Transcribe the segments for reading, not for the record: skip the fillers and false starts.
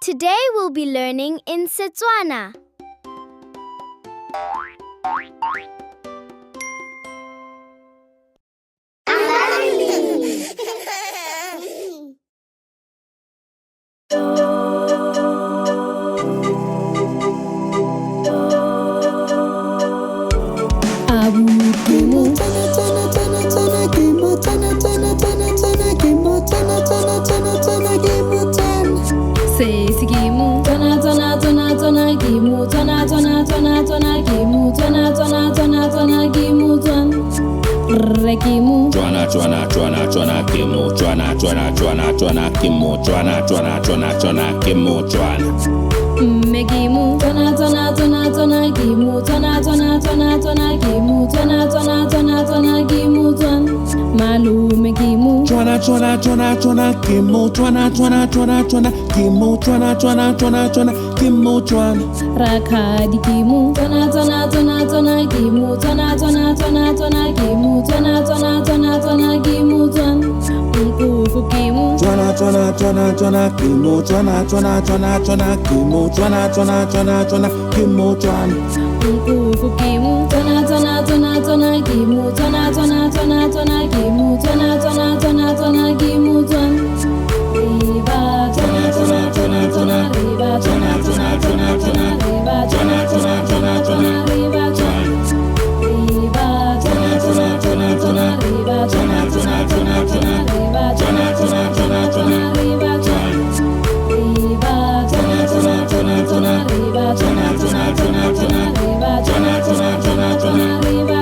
Today we'll be learning in Setswana. Rakadi kimu tona tona tona tona kimu tona tona tona tona kimu tona tona tona tona kimu tona unkufu kimu tona tona tona tona kimu tona tona tona tona kimu tona tona tona tona kimu tona unkufu kimu tona tona tona tona kimu tona tona tona tona kimu tona tona tona tona kimu tona riba tona tona tona tona riba tona tona tona tona riba tona tona tona tona riba riba tona tona tona tona riba tona tona tona tona riba tona tona tona tona riba riba tona tona tona tona riba tona tona tona tona riba tona tona tona tona riba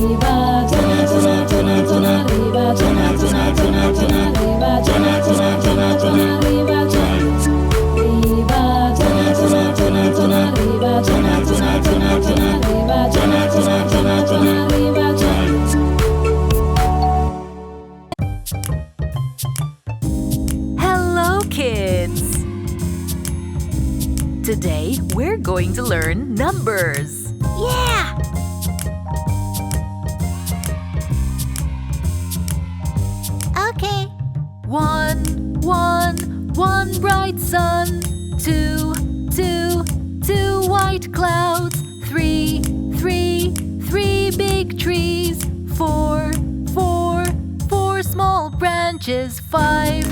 riba tona tona tona tona riba tona tona tona tona riba tona tona tona tona riba riba tona tona tona tona riba tona tona tona tona riba tona tona tona tona riba. Hello, kids! Today, we're going to learn numbers. Yeah! Okay. One bright sun. Two white clouds. Three big trees. Four small branches. Five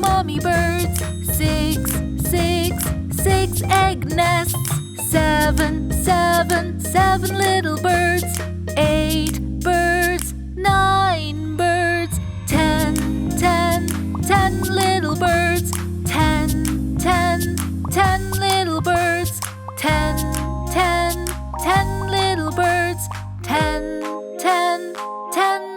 mommy birds. Six egg nests. Seven little birds. 8 birds. 9 birds. 10 little birds. 10 little birds. 10 little birds. 10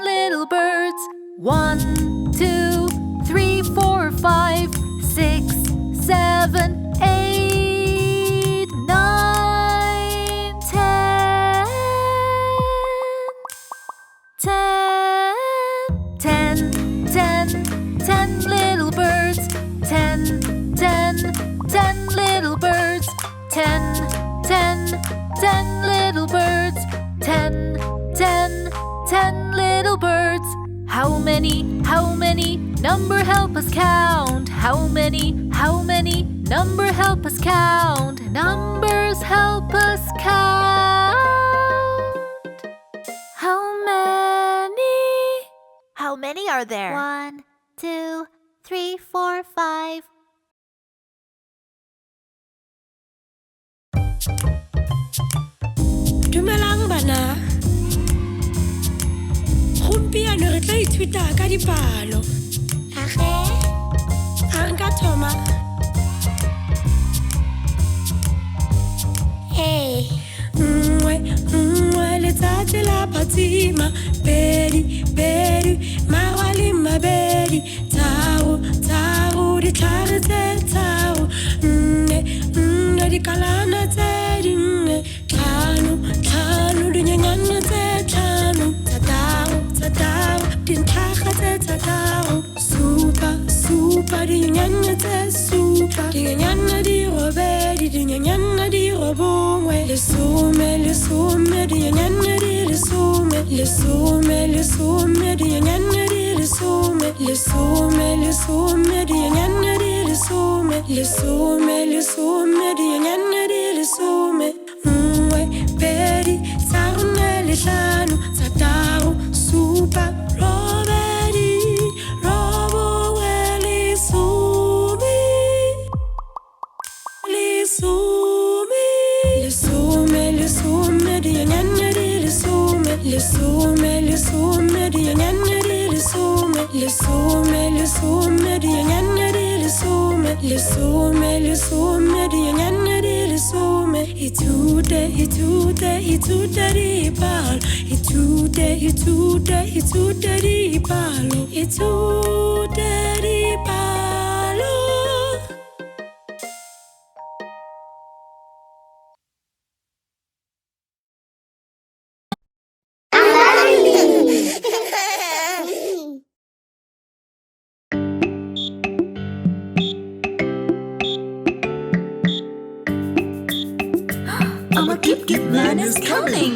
little birds. 1 2 3 4 5 6 7 8 9 10 10 little birds. 10 little birds. 10 little birds. 10 little birds. How many? Number, help us count. How many? Number, help us count. Numbers, help us count. How many are there? 1, 2, 3, 4, 5. Dumelang bana. Gompieno re tla ithuta ka dipalo. A nka thoma. Hey. Nngwe letsatsi la phatsima. Pedi mawali mabedi. Tharo ditlhare tse tharo. Nne dikalana tse dinne. Tlhano dinyenyane tse tlhano. Thataro dintlhaga tse thataro. Supa dinyenyane tse supa. Dinyenyane di robedi dinyenyane di robongwe. Lesome dinyenyane di lesome. Lesome dinyenyane di lesome. Lesome dinyenyane lesome lesome dienyane di lesome nngwe pedi tharo le hlano thataro supa robedi robongwe lesome lesome lesome lesome dienyane di lesome lesome lesome dienyane di lesome lesome lesome dienyane di lesome lesome lesome dienyane di lesome itude di palo itude di palo itude di palo. I'm a kip man is coming.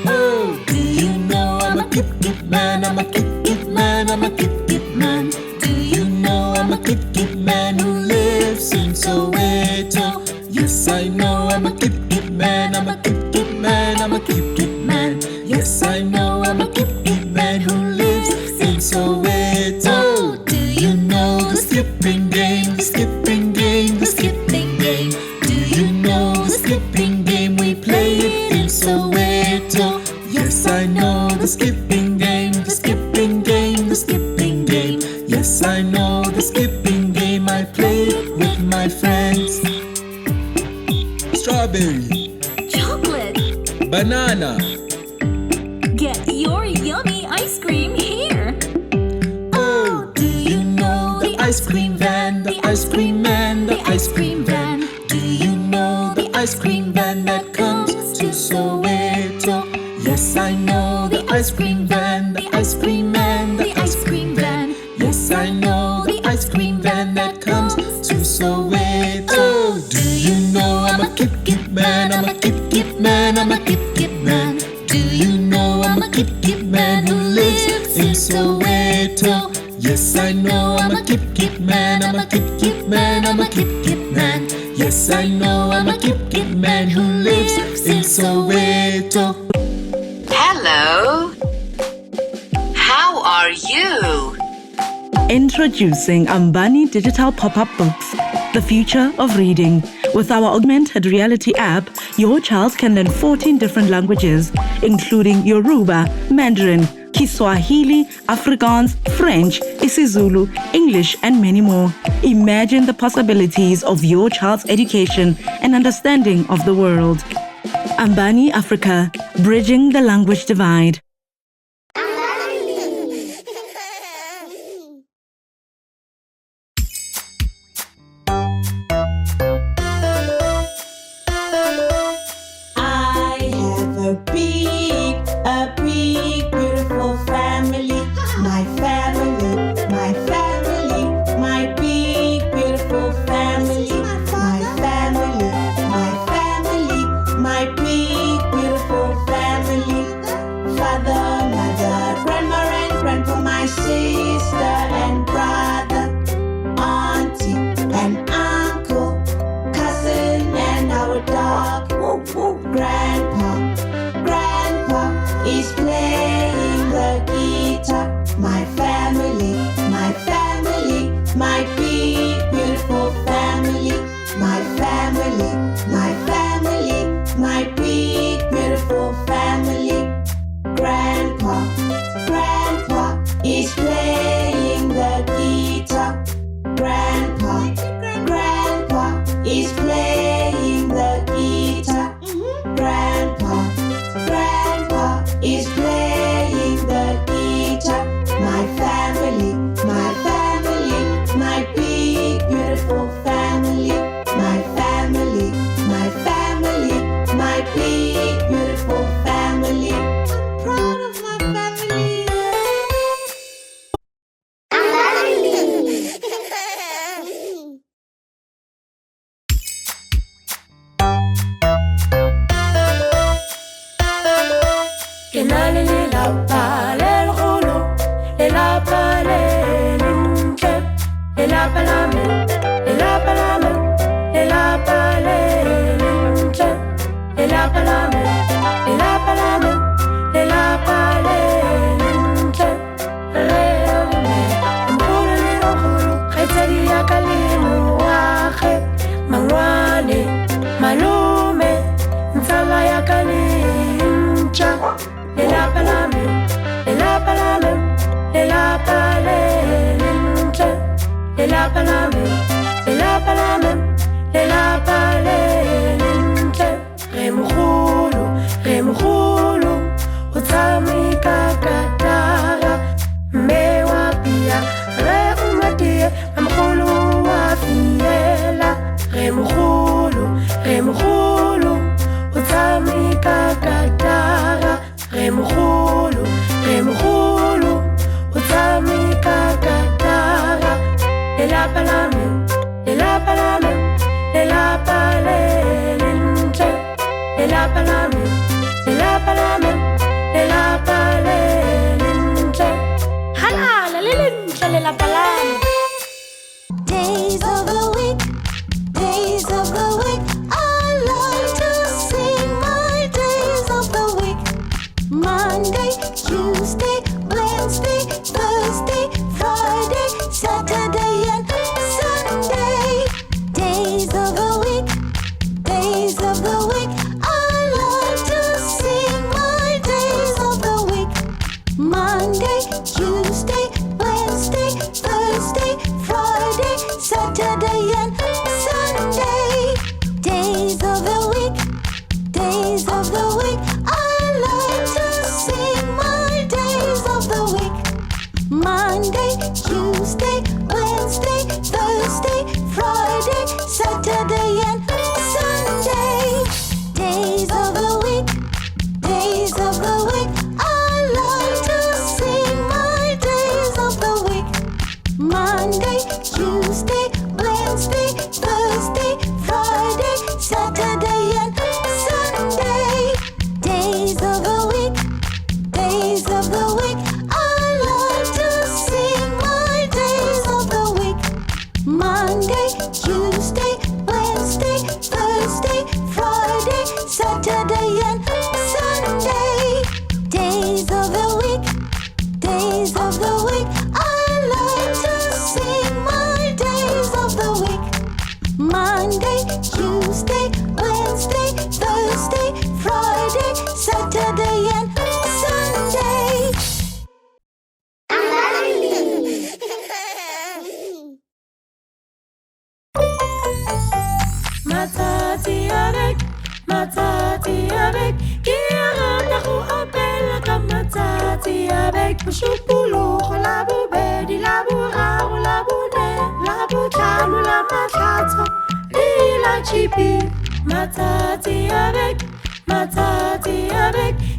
Oh, do you know I'm a kip man? I'm a kip man. I'm a kip man. Do you know I'm a kip man who lives in Soweto? Yes, I know I'm a kip man. I'm a kip man. I'm a kip man. Yes, I know I'm a kip man who lives in Soweto. Do you know the skipping game? The skipping game. The skipping game. Do you know the skipping game? We play it in Soweto. Yes, I know the skipping game. The skipping game. The skipping game. Yes, I know the skipping game. I play it with my friends. Strawberry, Chocolate. banana, Get your yummy ice cream here. Oh, do you know the ice cream van? The ice cream man. The ice cream van. Do you know the ice cream van that comes to Soweto? Yes, I know the ice cream van. The ice cream man. The ice cream van. Yes, I know the ice cream van that comes to Soweto. Oh, do you know I'm a kip man? I'm a kip man. I'm a kip man. Do you know I'm a kip man who lives in Soweto? Yes, I know I'm a kip man. I'm a kip man. I'm a kip man. Yes, I know I'm a kip man who lives in Soweto. Hello. How are you? Introducing Ambani digital pop-up books, the future of reading. With our augmented reality app, your child can learn 14 different languages, including Yoruba, Mandarin, Kiswahili, Afrikaans, French, isiZulu, English, and many more. Imagine the possibilities of your child's education and understanding of the world. Ambani Africa, bridging the language divide. A big, beautiful family. My family, my family, my big, beautiful family. My family, my family, my big, beautiful family. Father, lelapa lami, lelapa lami, lelapa lentle. Lelapa lami, lelapa lami, lelapa lentle. Re mogolo, o tshameka ka tara. Mme wa pia, re umatie, mogolo wa fiela. Re mogolo, o tshameka ka tara. Re mogolo, o tshameka ka tara. Lelapa lami, lelapa lami, lelapa lentle. Lelapa lami, lelapa lami, lelapa lentle. Halala le lentle lelapa lami. Days of the week, I like to sing my days of the week. Monday, Tuesday, Wednesday, Thursday, Friday, Saturday and Sunday. Days of the week, I like to sing my days of the week. Monday, Tuesday, Wednesday, Thursday, Friday, Saturday and Sunday. Days of the week, I like to sing my days of the week. Monday, Tuesday, Wednesday, Thursday, Friday, Saturday and Sunday. Days of the week, I like to sing my days of the week. Monday, Tuesday, Wednesday, Thursday, Friday, Saturday and Sunday. Days of the week, I like to sing my days of the week. Monday, Tuesday, Wednesday, Thursday, Friday, Saturday and Sunday. Days of the week, I like to sing my days of the week. Monday, Tuesday, Wednesday, Thursday, Friday, Saturday and Sunday. Matsatsi avec, ke a rata go apela ka matsatsi avec. Mošupologo la bobedi, la boraro, la bone, la botlhano, la matlhatso le la tšhipi. Matsatsi avec,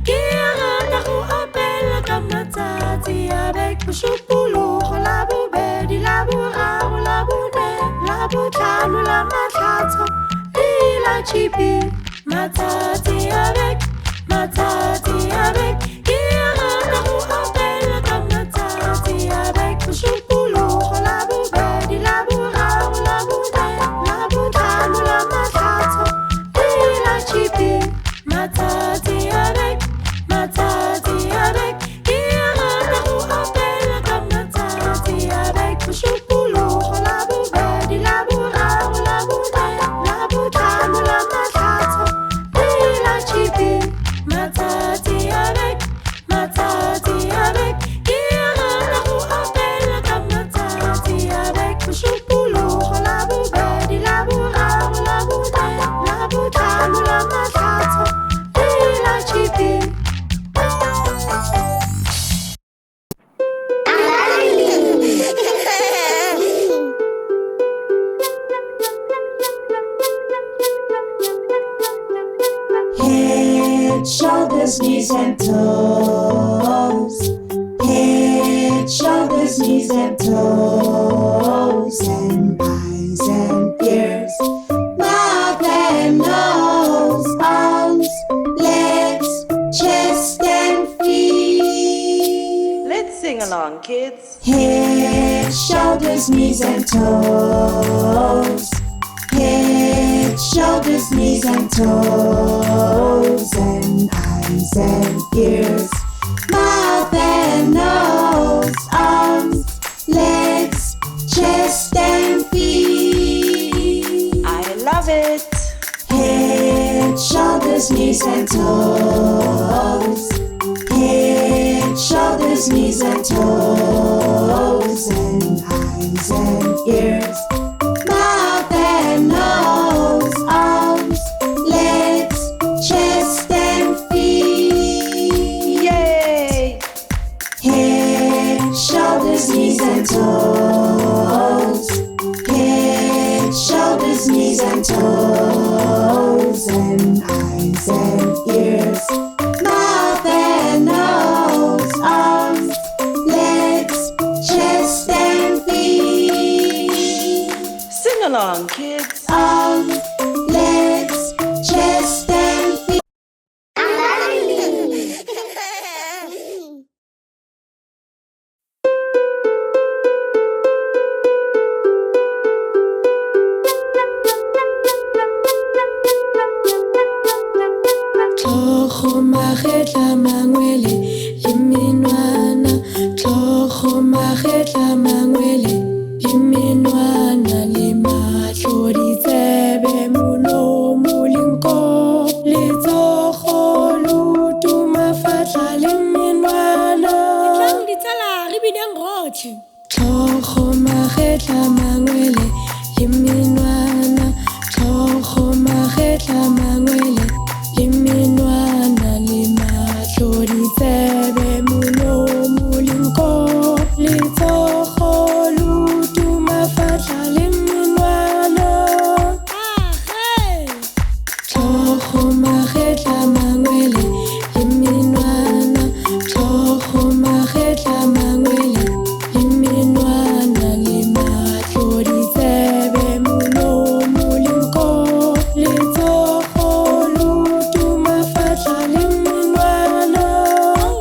ke a rata go apela ka matsatsi avec. Mošupologo la bobedi, la boraro, la bone, la botlhano, la matlhatso le la tšhipi. Matsatsi avec, ke a rata go apela ka matsatsi avec. Mošupologo la bobedi, la boraro, la bone, la botlhano, la matlhatso le la tšhipi. Matsatsi avec, ke a rata go apela ka matsatsi avec. Mošupologo la bobedi, la boraro, la bone, la botlhano, la matlhatso le la tšhipi. Matsatsi avec, ke a rata go apela ka matsatsi avec. Mošupologo la bobedi, la boraro, la bone, la botlhano, la matlhatso le la tšhipi. Head, shoulders, knees and toes. Head, shoulders, knees and toes. And eyes and ears, mouth and nose, arms, legs, chest and feet. Let's sing along, kids. Head, shoulders, knees and toes. Head, shoulders, knees and toes. And eyes and ears, mouth and nose, arms, legs, chest and feet. I love it. Head, shoulders, knees and toes. Head, head, shoulders, knees and toes, and eyes and ears, mouth and nose, arms, legs, chest and feet. Yay! Head, shoulders, knees and toes. Head, shoulders, knees and toes, and eyes and ears, mouth and nose, arms, legs, chest and feet. Sing along, kids. Arms, legs, chest and feet. Tlhogo magetla mangwele le menwana, tlhogo magetla mangwele le menwana, le matlho ditsebe molomo le nko, letsogo leoto mafatla le menwana. Tlang ditsala re bineng rotlhe. Tlhogo magetla mangwele le menwana, tlhogo magetla mangwele le menwana, le matlho ditsebe molomo le nko, letsogo leoto mafatla le menwana. Tlhogo magetla mangwele le menwana, tlhogo magetla mangwele le menwana, le matlho ditsebe molomo le nko, letsogo leoto mafatla le menwana.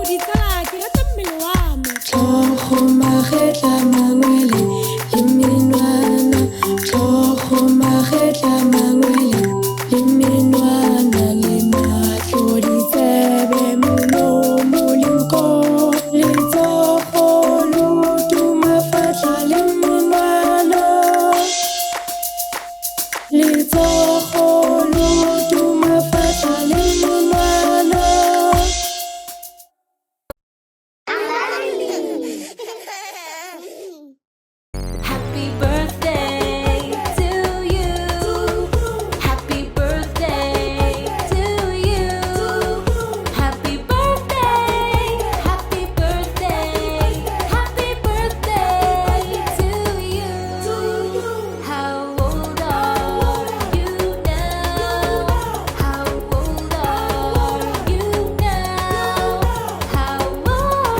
Ditsala ke rata mmele wa me. Tlhogo magetla mangwele le menwana, tlhogo magetla mangwele le menwana, le matlho ditsebe molomo le nko, letsogo leoto mafatla le menwana, letsogo leoto mafatla le menwana. Happy birthday to you. Happy birthday to you. Happy birthday. Happy birthday. Happy birthday to you. How old are you now? How old are you now? How old?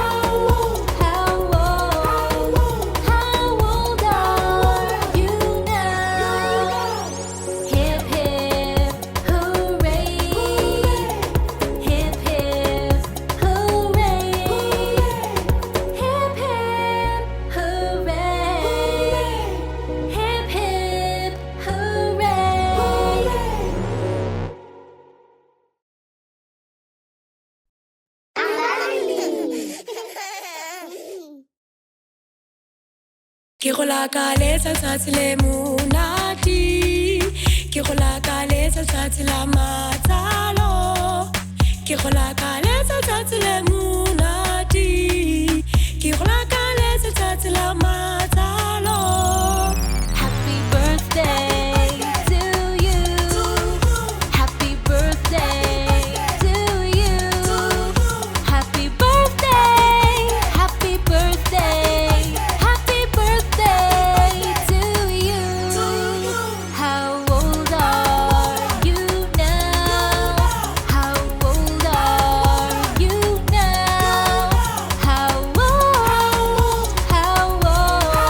How old? How old are you now? Hip hip hooray! Hip hip hooray! Hip hip hooray! Hip hip hooray! Ke go lakaletsa tsatsi le monate, ke go lakaletsa tsatsi la matsalo, ke go lakaletsa tsatsi le monate, ke go lakaletsa tsatsi la matsalo. Happy birthday to you. Happy birthday to you. Happy birthday. Happy birthday. Happy birthday to you. How old are you now? How old are you now? How old? How old?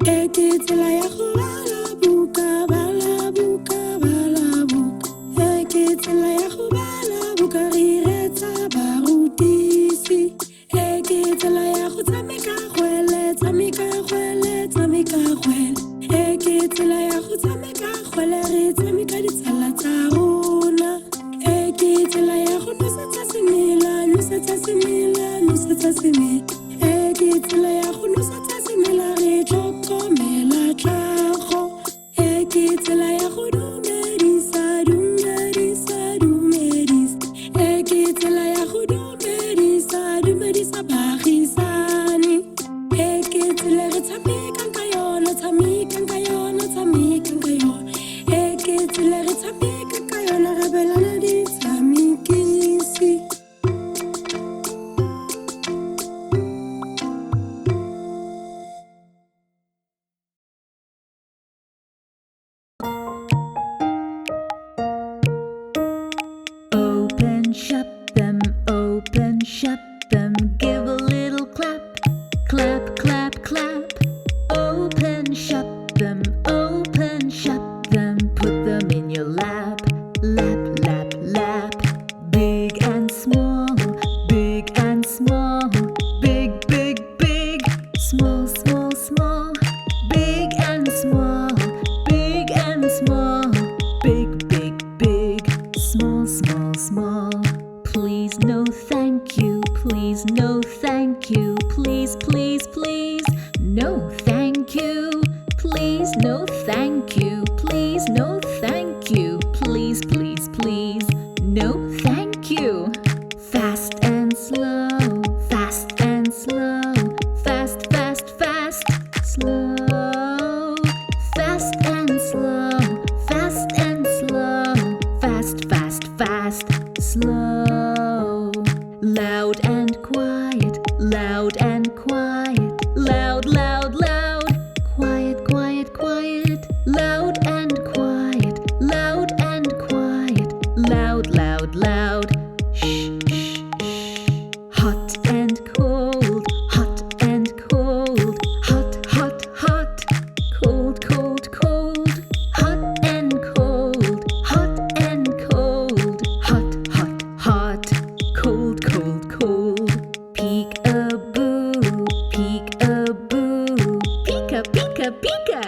e ke tsela ya go bala buka e ke tsela ya go bala buka re retsa barutisi e ke tsela ya go tshameka kgwele e ke tsela ya go tshameka kgwele re tshameka ditsala tsa rona e ke tsela ya go nosetsa semela e ke tsela ya go nosetsa semela re tlhokomela tlhago e ke tsela ya go dumedisa e ke tsela ya go dumedisa baagisani e ke tsela re tshamekang ka yona e ke tsela re tshamekang ka yona re belana ditshamekisi Open, shut them, give a little clap, clap, clap, clap. Open, shut them, put them in your lap, lap, lap, lap. Big and small, big, big, big, small, small, small. Big and small, big, big, small, small, small. Please, no thank you, please, no thank you, please, please, please, no thank you, please, no thank you, please, no thank you, please, please, please, no thank you. Fast and slow, fast and slow, fast, fast, fast, slow, fast and slow, fast and slow, fast, fast, fast, slow. Loud and quiet, loud and quiet, loud, loud, loud, quiet, quiet, quiet, loud and quiet, loud and quiet, loud, loud, loud, shh, shh, shh. Hot and cold, hot and cold, hot, hot, hot, cold, cold, cold, hot and cold, hot and cold, hot, hot, hot, cold, cold, cold. Peek-a-boo, peek-a-boo, pika, pika, pika,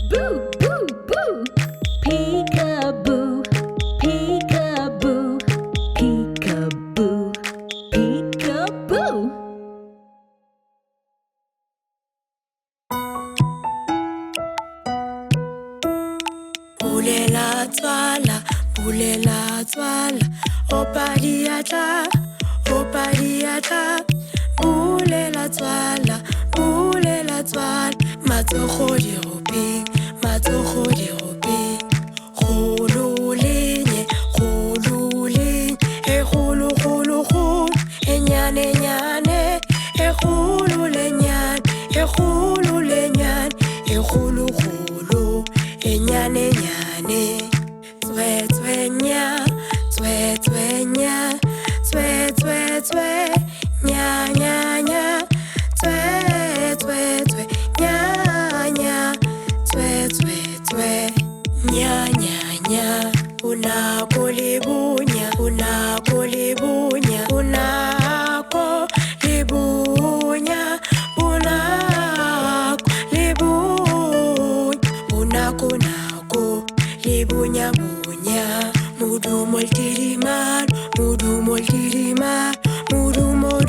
boo, boo, boo. Peek-a-boo, peek-a-boo, peek-a-boo, peek-a-boo. Bulela tswala, opa diatla, bulela tswala, matsogo diropeng, kgolo lenye, e kgolo, e nyane, e kgolo lenyane, e kgolo, e nyane, tswe, nya, nya, unako libunya, libunya, mudumo el tirimar, mudumo,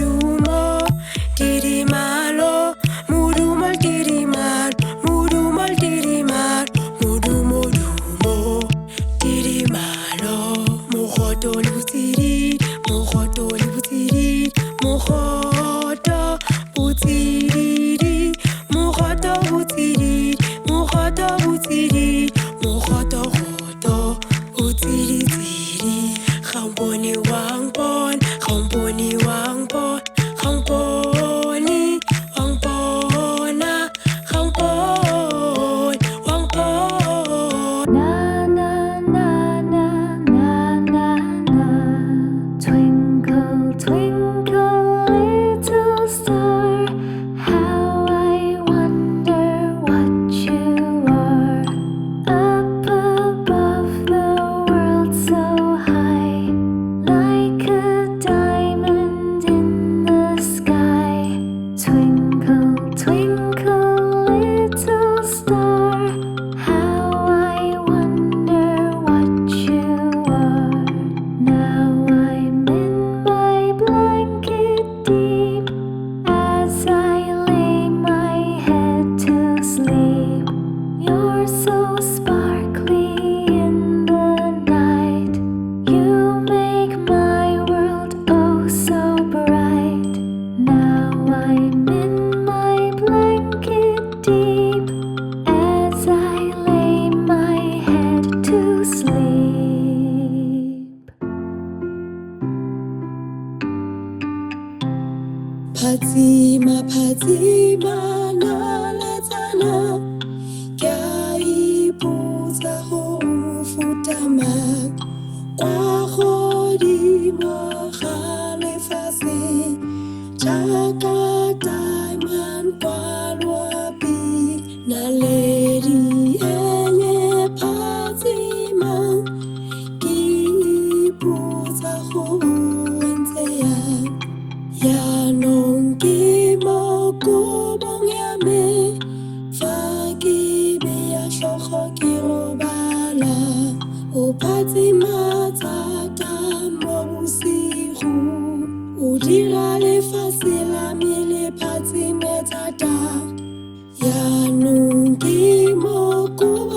Phatsima phatsima naletsana ka ipotsa go futama kwa godimo ga lefatshe jaaka diamond kwa loapi naledi enye phatsima ke ipotsa go ntse yang yaanong ke mo kobong ya me fa ke beya tlhogo ke robala o phatsima thata mo bosigo o dira lefatshe la me le phatsime thata yaanong ke mo kobong